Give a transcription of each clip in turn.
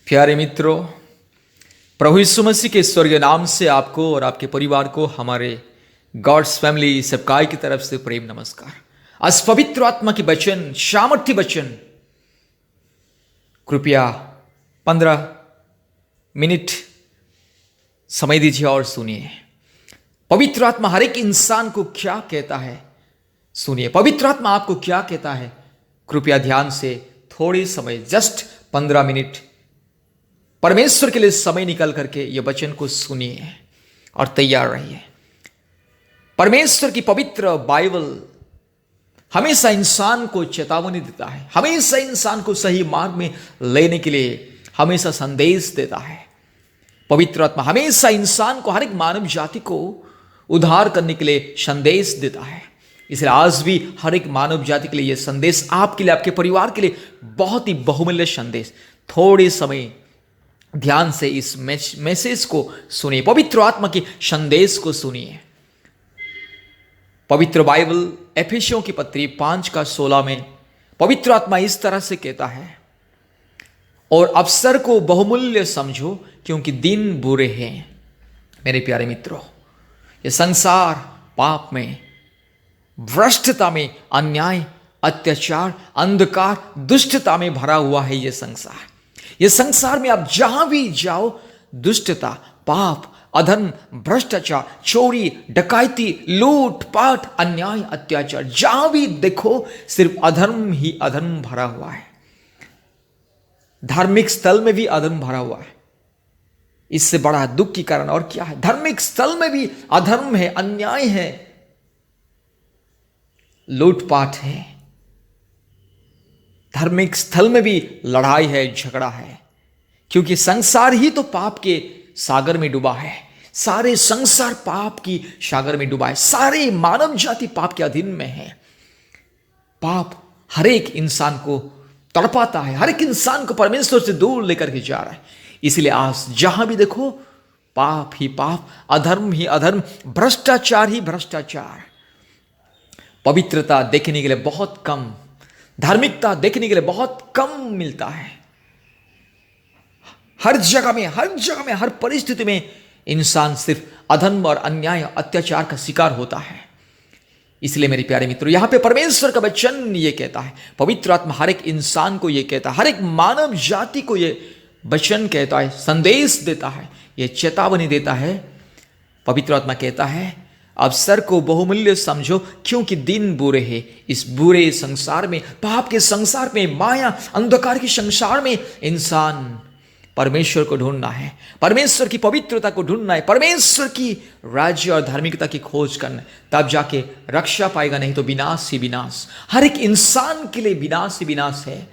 प्यारे मित्रों, प्रभु यीशु मसीह के स्वर्गीय नाम से आपको और आपके परिवार को हमारे गॉड्स फैमिली सबकाई की तरफ से प्रेम नमस्कार। आज पवित्र आत्मा की वचन, सामर्थ्य वचन, कृपया 15 मिनट समय दीजिए और सुनिए। पवित्र आत्मा हर एक इंसान को क्या कहता है, सुनिए। पवित्र आत्मा आपको क्या कहता है, कृपया ध्यान से थोड़े समय, जस्ट 15 मिनट परमेश्वर के लिए समय निकाल करके ये वचन को सुनिए और तैयार रहिए। परमेश्वर की पवित्र बाइबल हमेशा इंसान को चेतावनी देता है, हमेशा इंसान को सही मार्ग में लेने के लिए हमेशा संदेश देता है। पवित्र आत्मा हमेशा इंसान को, हर एक मानव जाति को उद्धार करने के लिए संदेश देता है। इसलिए आज भी हर एक मानव जाति के लिए यह संदेश आपके लिए, आपके परिवार के लिए बहुत ही बहुमूल्य संदेश। थोड़े समय ध्यान से इस मैसेज को सुनिए, पवित्र आत्मा के संदेश को सुनिए। पवित्र बाइबल एफिसियों की पत्री 5:16 में पवित्र आत्मा इस तरह से कहता है, और अवसर को बहुमूल्य समझो क्योंकि दिन बुरे हैं। मेरे प्यारे मित्रों, ये संसार पाप में, भ्रष्टता में, अन्याय, अत्याचार, अंधकार, दुष्टता में भरा हुआ है। ये संसार में आप जहां भी जाओ, दुष्टता, पाप, अधर्म, भ्रष्टाचार, चोरी, डकैती, लूट पाट, अन्याय, अत्याचार, जहां भी देखो सिर्फ अधर्म ही अधर्म भरा हुआ है। धार्मिक स्थल में भी अधर्म भरा हुआ है। इससे बड़ा दुख की कारण और क्या है? धार्मिक स्थल में भी अधर्म है, अन्याय है, लूटपाट है। धार्मिक स्थल में भी लड़ाई है, झगड़ा है, क्योंकि संसार ही तो पाप के सागर में डूबा है। सारे संसार पाप की सागर में डूबा है। सारे मानव जाति पाप के अधीन में है। पाप हर एक इंसान को तड़पाता है, हर एक इंसान को परमेश्वर से दूर लेकर के जा रहा है। इसलिए आज जहां भी देखो पाप ही पाप, अधर्म ही अधर्म, भ्रष्टाचार ही भ्रष्टाचार। पवित्रता देखने के लिए बहुत कम, धार्मिकता देखने के लिए बहुत कम मिलता है। हर जगह में, हर परिस्थिति में इंसान सिर्फ अधर्म और अन्याय, अत्याचार का शिकार होता है। इसलिए मेरे प्यारे मित्रों, यहां पे परमेश्वर का वचन ये कहता है, पवित्र आत्मा हर एक इंसान को ये कहता है, हर एक मानव जाति को ये वचन कहता है, संदेश देता है, ये चेतावनी देता है। पवित्र आत्मा कहता है, अवसर को बहुमूल्य समझो क्योंकि दिन बुरे हैं। इस बुरे संसार में, पाप के संसार में, माया अंधकार के संसार में इंसान परमेश्वर को ढूंढना है, परमेश्वर की पवित्रता को ढूंढना है, परमेश्वर की राज्य और धार्मिकता की खोज करना है। तब जाके रक्षा पाएगा, नहीं तो विनाश ही विनाश। हर एक इंसान के लिए विनाश ही विनाश है।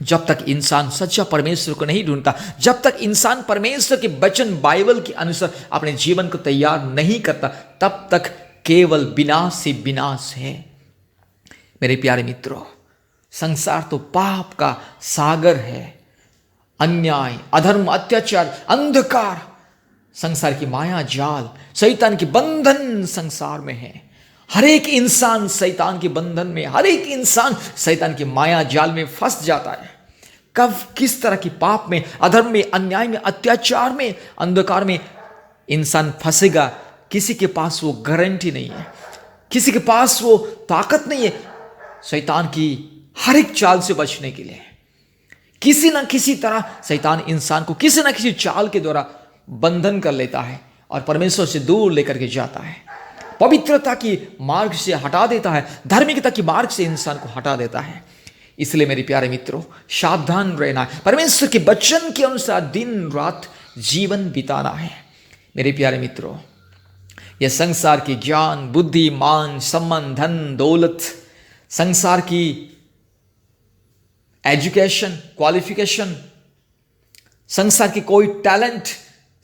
जब तक इंसान सच्चा परमेश्वर को नहीं ढूंढता, जब तक इंसान परमेश्वर के वचन बाइबल के अनुसार अपने जीवन को तैयार नहीं करता, तब तक केवल विनाश ही विनाश है। मेरे प्यारे मित्रों, संसार तो पाप का सागर है। अन्याय, अधर्म, अत्याचार, अंधकार, संसार की माया जाल, शैतान के बंधन संसार में है। हर एक इंसान शैतान के बंधन में, हर एक इंसान शैतान की माया जाल में फंस जाता है। कब किस तरह की पाप में, अधर्म में, अन्याय में, अत्याचार में, अंधकार में इंसान फंसेगा, किसी के पास वो गारंटी नहीं है, किसी के पास वो ताकत नहीं है शैतान की हर एक चाल से बचने के लिए। किसी ना किसी तरह शैतान इंसान को किसी ना किसी चाल के द्वारा बंधन कर लेता है और परमेश्वर से दूर लेकर के जाता है। पवित्रता की मार्ग से हटा देता है, धार्मिकता की मार्ग से इंसान को हटा देता है। इसलिए मेरे प्यारे मित्रों, सावधान रहना है, परमेश्वर के वचन के अनुसार दिन रात जीवन बिताना है। मेरे प्यारे मित्रों, यह संसार की ज्ञान, बुद्धि, मान, सम्मान, धन, दौलत, संसार की एजुकेशन, क्वालिफिकेशन, संसार की कोई टैलेंट,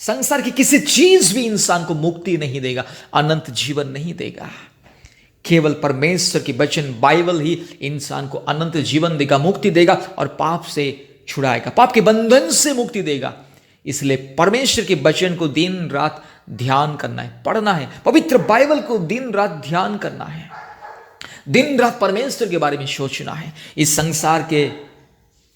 संसार की किसी चीज भी इंसान को मुक्ति नहीं देगा, अनंत जीवन नहीं देगा। केवल परमेश्वर की वचन बाइबल ही इंसान को अनंत जीवन देगा, मुक्ति देगा और पाप से छुड़ाएगा, पाप के बंधन से मुक्ति देगा। इसलिए परमेश्वर के वचन को दिन रात ध्यान करना है, पढ़ना है। पवित्र बाइबल को दिन रात ध्यान करना है, दिन रात परमेश्वर के बारे में सोचना है। इस संसार के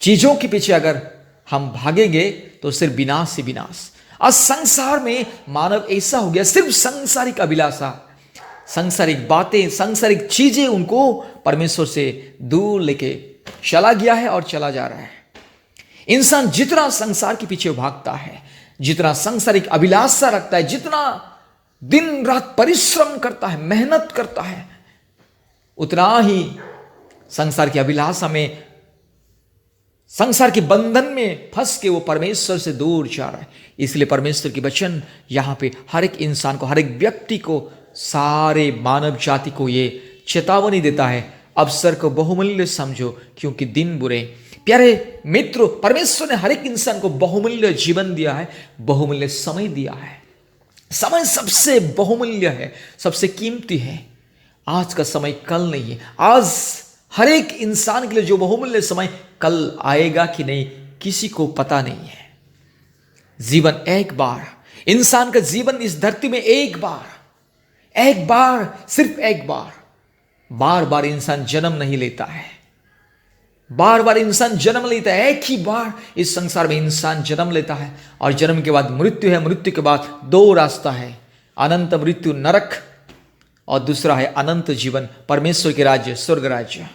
चीजों के पीछे अगर हम भागेंगे तो सिर्फ विनाश से विनाश। आज संसार में मानव ऐसा हो गया, सिर्फ सांसारिक अभिलाषा, सांसारिक बातें, सांसारिक चीजें उनको परमेश्वर से दूर लेके चला गया है और चला जा रहा है। इंसान जितना संसार के पीछे भागता है, जितना सांसारिक अभिलाषा रखता है, जितना दिन रात परिश्रम करता है, मेहनत करता है, उतना ही संसार की अभिलाषा में, संसार के बंधन में फंस के वो परमेश्वर से दूर जा रहा है। इसलिए परमेश्वर की वचन यहां पे हर एक इंसान को, हर एक व्यक्ति को, सारे मानव जाति को ये चेतावनी देता है, अवसर को बहुमूल्य समझो क्योंकि दिन बुरे। प्यारे मित्रों, परमेश्वर ने हर एक इंसान को बहुमूल्य जीवन दिया है, बहुमूल्य समय दिया है। समय सबसे बहुमूल्य है, सबसे कीमती है। आज का समय कल नहीं है। आज हर एक इंसान के लिए जो बहुमूल्य समय कल आएगा कि नहीं, किसी को पता नहीं है। जीवन एक बार, इंसान का जीवन इस धरती में एक बार, सिर्फ एक बार। बार बार इंसान जन्म नहीं लेता है, बार बार इंसान जन्म लेता है। एक ही बार इस संसार में इंसान जन्म लेता है और जन्म के बाद मृत्यु है। मृत्यु के बाद दो रास्ता है, अनंत मृत्यु नरक, और दूसरा है अनंत जीवन, परमेश्वर के राज्य, स्वर्ग राज्य।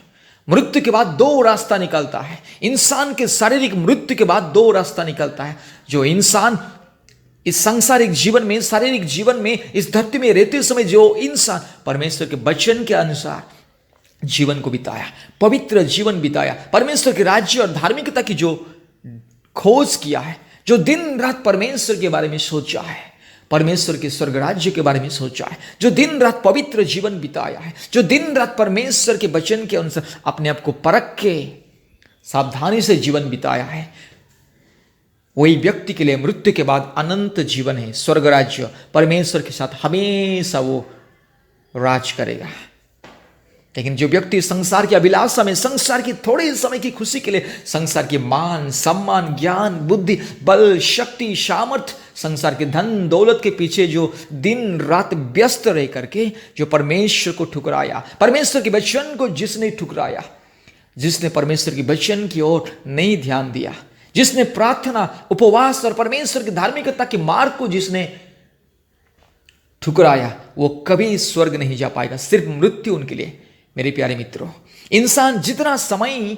मृत्यु के बाद दो रास्ता निकलता है। इंसान के शारीरिक मृत्यु के बाद दो रास्ता निकलता है। जो इंसान इस सांसारिक जीवन में, शारीरिक जीवन में, इस धरती में रहते समय जो इंसान परमेश्वर के वचन के अनुसार जीवन को बिताया, पवित्र जीवन बिताया, परमेश्वर के राज्य और धार्मिकता की जो खोज किया है, जो दिन रात परमेश्वर के बारे में सोचा है, परमेश्वर के स्वर्ग राज्य के बारे में सोचा है, जो दिन रात पवित्र जीवन बिताया है, जो दिन रात परमेश्वर के वचन के अनुसार अपने आप को परख के सावधानी से जीवन बिताया है, वही व्यक्ति के लिए मृत्यु के बाद अनंत जीवन है, स्वर्ग राज्य, परमेश्वर के साथ हमेशा वो राज करेगा। लेकिन जो व्यक्ति संसार की अभिलाषा में, संसार की थोड़े समय की खुशी के लिए, संसार के मान, सम्मान, ज्ञान, बुद्धि, बल, शक्ति, सामर्थ्य, संसार के धन दौलत के पीछे जो दिन रात व्यस्त रह करके जो परमेश्वर को ठुकराया, परमेश्वर के वचन को जिसने ठुकराया, जिसने परमेश्वर के वचन की ओर नहीं ध्यान दिया, जिसने प्रार्थना, उपवास और परमेश्वर की धार्मिकता के मार्ग को जिसने ठुकराया, वो कभी स्वर्ग नहीं जा पाएगा, सिर्फ मृत्यु उनके लिए। मेरे प्यारे मित्रों, इंसान जितना समय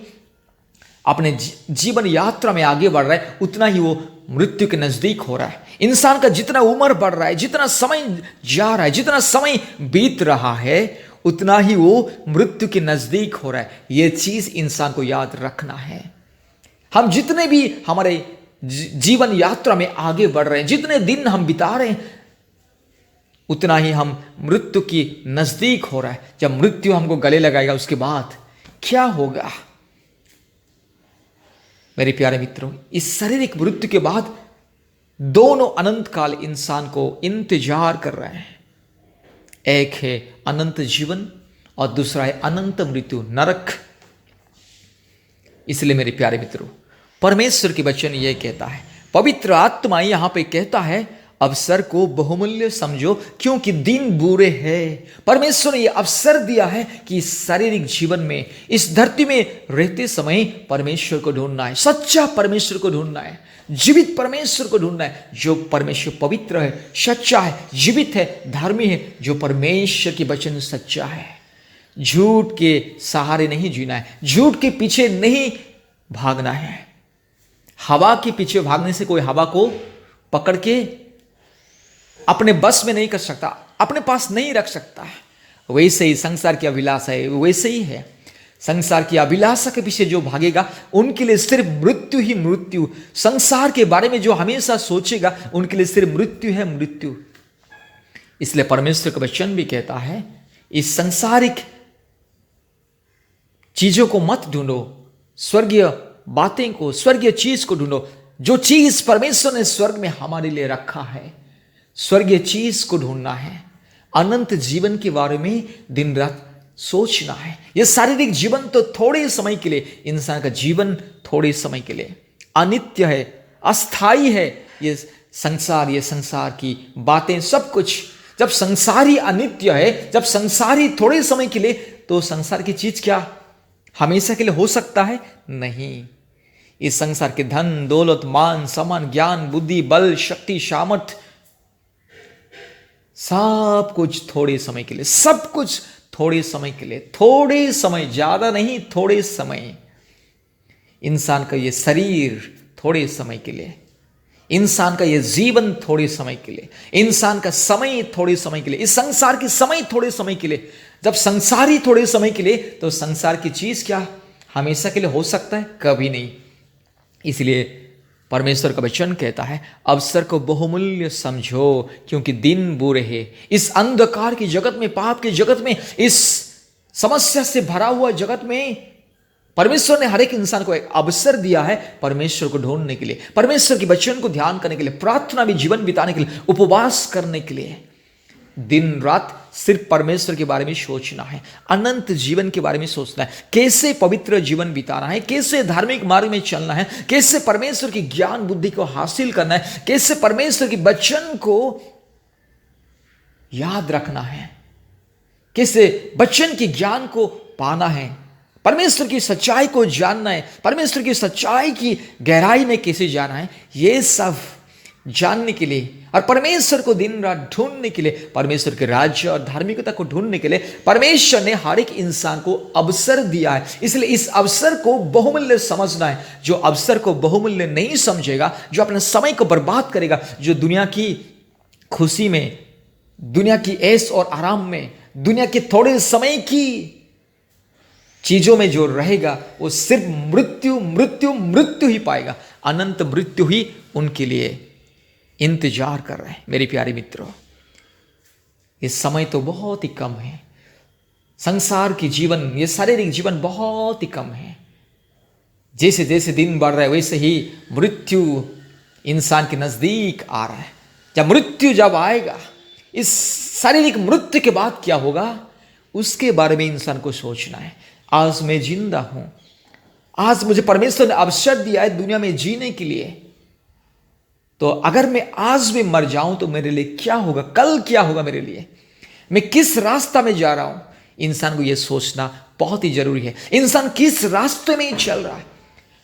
अपने जीवन यात्रा में आगे बढ़ रहा है, उतना ही वो मृत्यु के नजदीक हो रहा है। इंसान का जितना उम्र बढ़ रहा है, जितना समय जा रहा है, जितना समय बीत रहा है, उतना ही वो मृत्यु के नजदीक हो रहा है। ये चीज इंसान को याद रखना है। हम जितने भी हमारे जीवन यात्रा में आगे बढ़ रहे हैं, जितने दिन हम बिता रहे हैं, उतना ही हम मृत्यु की नजदीक हो रहा है। जब मृत्यु हमको गले लगाएगा, उसके बाद क्या होगा? मेरे प्यारे मित्रों, इस शारीरिक मृत्यु के बाद दोनों अनंत काल इंसान को इंतजार कर रहे हैं। एक है अनंत जीवन और दूसरा है अनंत मृत्यु, नरक। इसलिए मेरे प्यारे मित्रों, परमेश्वर की वचन यह कहता है, पवित्र आत्मा यहां पे कहता है, अवसर को बहुमूल्य समझो क्योंकि दिन बुरे हैं। परमेश्वर ने यह अवसर दिया है कि शारीरिक जीवन में, इस धरती में रहते समय परमेश्वर को ढूंढना है, सच्चा परमेश्वर को ढूंढना है, जीवित परमेश्वर को ढूंढना है, जो परमेश्वर पवित्र है, सच्चा है, जीवित है, धर्मी है, जो परमेश्वर के वचन सच्चा है। झूठ के सहारे नहीं जीना है, झूठ के पीछे नहीं भागना है। हवा के पीछे भागने से कोई हवा को पकड़ के अपने बस में नहीं कर सकता, अपने पास नहीं रख सकता है। वैसे ही संसार की अभिलाषा है, वैसे ही है। संसार की अभिलाषा के पीछे जो भागेगा, उनके लिए सिर्फ मृत्यु ही मृत्यु। संसार के बारे में जो हमेशा सोचेगा, उनके लिए सिर्फ मृत्यु है, मृत्यु। इसलिए परमेश्वर का वचन भी कहता है, इस संसारिक चीजों को मत ढूंढो, स्वर्गीय बातें को, स्वर्गीय चीज को ढूंढो। जो चीज परमेश्वर ने स्वर्ग में हमारे लिए रखा है, स्वर्गीय चीज को ढूंढना है। अनंत जीवन के बारे में दिन रात सोचना है। यह शारीरिक जीवन तो थोड़े समय के लिए, इंसान का जीवन थोड़े समय के लिए अनित्य है, अस्थाई है। ये संसार की बातें, सब कुछ जब संसारी अनित्य है, जब संसारी थोड़े समय के लिए, तो संसार की चीज क्या हमेशा के लिए हो सकता है? नहीं। इस संसार के धन दौलत मान सम्मान ज्ञान बुद्धि बल शक्ति सामर्थ सब कुछ थोड़े समय के लिए, सब कुछ थोड़े समय के लिए, थोड़े समय, ज्यादा नहीं, थोड़े समय। इंसान का ये शरीर थोड़े समय के लिए, इंसान का ये जीवन थोड़े समय के लिए, इंसान का समय थोड़े समय के लिए, इस संसार की समय थोड़े समय के लिए। जब संसार ही थोड़े समय के लिए, तो संसार की चीज क्या हमेशा के लिए हो सकता है? कभी नहीं। इसलिए परमेश्वर का वचन कहता है अवसर को बहुमूल्य समझो, क्योंकि दिन बुरे हैं। इस अंधकार की जगत में, पाप के जगत में, इस समस्या से भरा हुआ जगत में परमेश्वर ने हर एक इंसान को एक अवसर दिया है परमेश्वर को ढूंढने के लिए, परमेश्वर के वचन को ध्यान करने के लिए, प्रार्थना में जीवन बिताने के लिए, उपवास करने के लिए। दिन रात सिर्फ परमेश्वर के बारे में सोचना है, अनंत जीवन के बारे में सोचना है, कैसे पवित्र जीवन बिताना है, कैसे धार्मिक मार्ग में चलना है, कैसे परमेश्वर की ज्ञान बुद्धि को हासिल करना है, कैसे परमेश्वर के वचन को याद रखना है, कैसे वचन के ज्ञान को पाना है, परमेश्वर की सच्चाई को जानना है, परमेश्वर की सच्चाई की गहराई में कैसे जाना है। ये सब जानने के लिए और परमेश्वर को दिन रात ढूंढने के लिए, परमेश्वर के राज्य और धार्मिकता को ढूंढने के लिए परमेश्वर ने हर एक इंसान को अवसर दिया है। इसलिए इस अवसर को बहुमूल्य समझना है। जो अवसर को बहुमूल्य नहीं समझेगा, जो अपने समय को बर्बाद करेगा, जो दुनिया की खुशी में, दुनिया की ऐश और आराम में, दुनिया के थोड़े समय की चीजों में जो रहेगा, वो सिर्फ मृत्यु मृत्यु मृत्यु ही पाएगा। अनंत मृत्यु ही उनके लिए इंतजार कर रहे हैं। मेरे प्यारे मित्रों, ये समय तो बहुत ही कम है। संसार की जीवन, ये शारीरिक जीवन बहुत ही कम है। जैसे जैसे दिन बढ़ रहा है, वैसे ही मृत्यु इंसान के नजदीक आ रहा है। जब मृत्यु जब आएगा, इस शारीरिक मृत्यु के बाद क्या होगा, उसके बारे में इंसान को सोचना है। आज मैं जिंदा हूं, आज मुझे परमेश्वर ने अवसर दिया है दुनिया में जीने के लिए, तो अगर मैं आज भी मर जाऊं तो मेरे लिए क्या होगा, कल क्या होगा मेरे लिए, मैं किस रास्ता में जा रहा हूं। इंसान को यह सोचना बहुत ही जरूरी है। इंसान किस रास्ते में चल रहा है,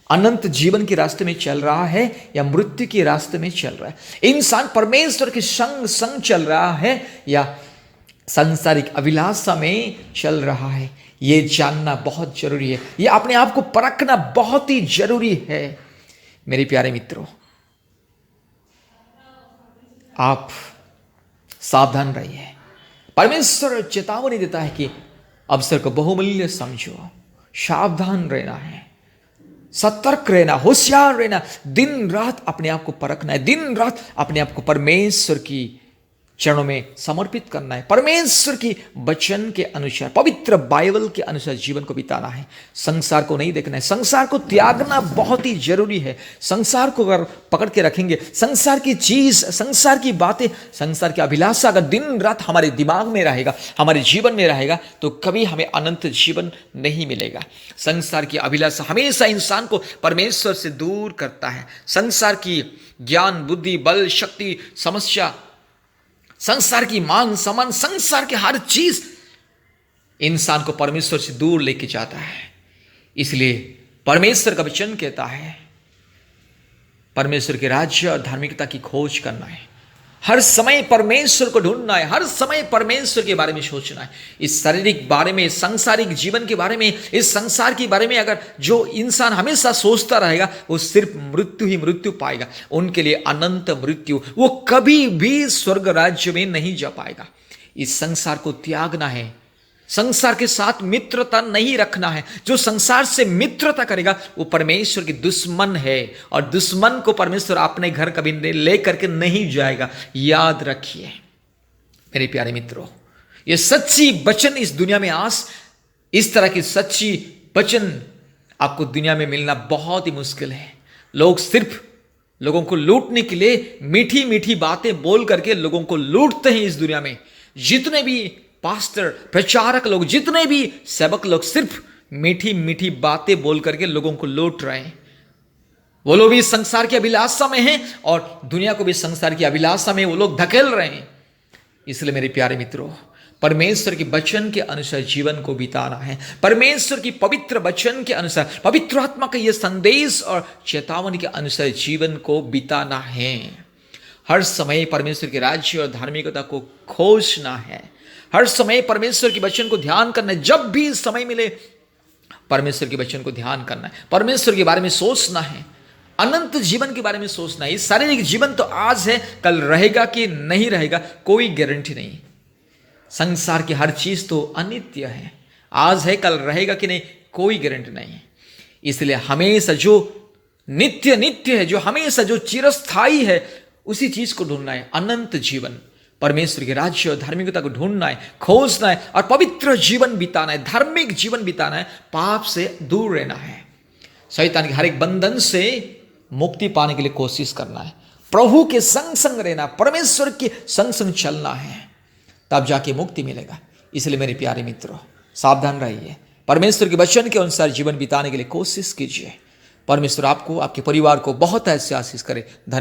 अनंत जीवन के रास्ते में चल रहा है या मृत्यु के रास्ते में चल रहा है। इंसान परमेश्वर के संग संग चल रहा है या सांसारिक अभिलाषा में चल रहा है। यह जानना बहुत जरूरी है, यह अपने आप को परखना बहुत ही जरूरी है। मेरे प्यारे मित्रों, आप सावधान रहिए। परमेश्वर चेतावनी देता है कि अवसर को बहुमूल्य समझो, सावधान रहना है, सतर्क रहना, होशियार रहना, दिन रात अपने आप को परखना है, दिन रात अपने आप को परमेश्वर की चरणों में समर्पित करना है, परमेश्वर की वचन के अनुसार, पवित्र बाइबल के अनुसार जीवन को बिताना है। संसार को नहीं देखना है, संसार को त्यागना बहुत ही जरूरी है। संसार को अगर पकड़ के रखेंगे, संसार की चीज, संसार की बातें, संसार की अभिलाषा अगर दिन रात हमारे दिमाग में रहेगा, हमारे जीवन में रहेगा, तो कभी हमें अनंत जीवन नहीं मिलेगा। संसार की अभिलाषा हमेशा इंसान को परमेश्वर से दूर करता है। संसार की ज्ञान बुद्धि बल शक्ति समस्या, संसार की मान सम्मान, संसार के हर चीज इंसान को परमेश्वर से दूर लेके जाता है। इसलिए परमेश्वर का वचन कहता है परमेश्वर के राज्य और धार्मिकता की खोज करना है, हर समय परमेश्वर को ढूंढना है, हर समय परमेश्वर के बारे में सोचना है। इस शारीरिक बारे में, सांसारिक जीवन के बारे में, इस संसार के बारे में अगर जो इंसान हमेशा सोचता रहेगा, वो सिर्फ मृत्यु ही मृत्यु पाएगा। उनके लिए अनंत मृत्यु, वो कभी भी स्वर्ग राज्य में नहीं जा पाएगा। इस संसार को त्यागना है, संसार के साथ मित्रता नहीं रखना है। जो संसार से मित्रता करेगा वो परमेश्वर की दुश्मन है, और दुश्मन को परमेश्वर अपने घर कभी ले करके नहीं जाएगा। याद रखिए मेरे प्यारे मित्रों, ये सच्ची वचन इस दुनिया में आज, इस तरह की सच्ची वचन आपको दुनिया में मिलना बहुत ही मुश्किल है। लोग सिर्फ लोगों को लूटने के लिए मीठी मीठी बातें बोल करके लोगों को लूटते हैं। इस दुनिया में जितने भी पास्टर, प्रचारक लोग, जितने भी सेवक लोग सिर्फ मीठी मीठी बातें बोल करके लोगों को लूट रहे हैं। वो लोग भी संसार की अभिलाषा में हैं और दुनिया को भी संसार की अभिलाषा में वो लोग धकेल रहे हैं। इसलिए मेरे प्यारे मित्रों, परमेश्वर के वचन के अनुसार जीवन को बिताना है। परमेश्वर की पवित्र वचन के अनुसार, पवित्र आत्मा का यह संदेश और चेतावनी के अनुसार जीवन को बिताना है। हर समय परमेश्वर के राज्य और धार्मिकता को खोजना है। हर समय परमेश्वर के वचन को ध्यान करना है। जब भी समय मिले परमेश्वर के वचन को ध्यान करना है, परमेश्वर के बारे में सोचना है, अनंत जीवन के बारे में सोचना है। शारीरिक जीवन तो आज है, कल रहेगा कि नहीं रहेगा कोई गारंटी नहीं। संसार की हर चीज तो अनित्य है, आज है कल रहेगा कि नहीं कोई गारंटी नहीं है। इसलिए हमेशा जो नित्य नित्य है, जो हमेशा जो चिरस्थायी है, उसी चीज को ढूंढना है। अनंत जीवन, परमेश्वर के राज्य और धार्मिकता को ढूंढना है, खोजना है और पवित्र जीवन बिताना है, धार्मिक जीवन बिताना है, पाप से दूर रहना है, शैतान के हर एक बंधन से मुक्ति पाने के लिए कोशिश करना है, प्रभु के संग संग रहना, परमेश्वर के संग संग चलना है, तब जाके मुक्ति मिलेगा। इसलिए मेरे प्यारे मित्रों, सावधान रहिए, परमेश्वर के वचन के अनुसार जीवन बिताने के लिए कोशिश कीजिए। परमेश्वर आपको, आपके परिवार को बहुत ऐसे आशीष करे। धन्यवाद।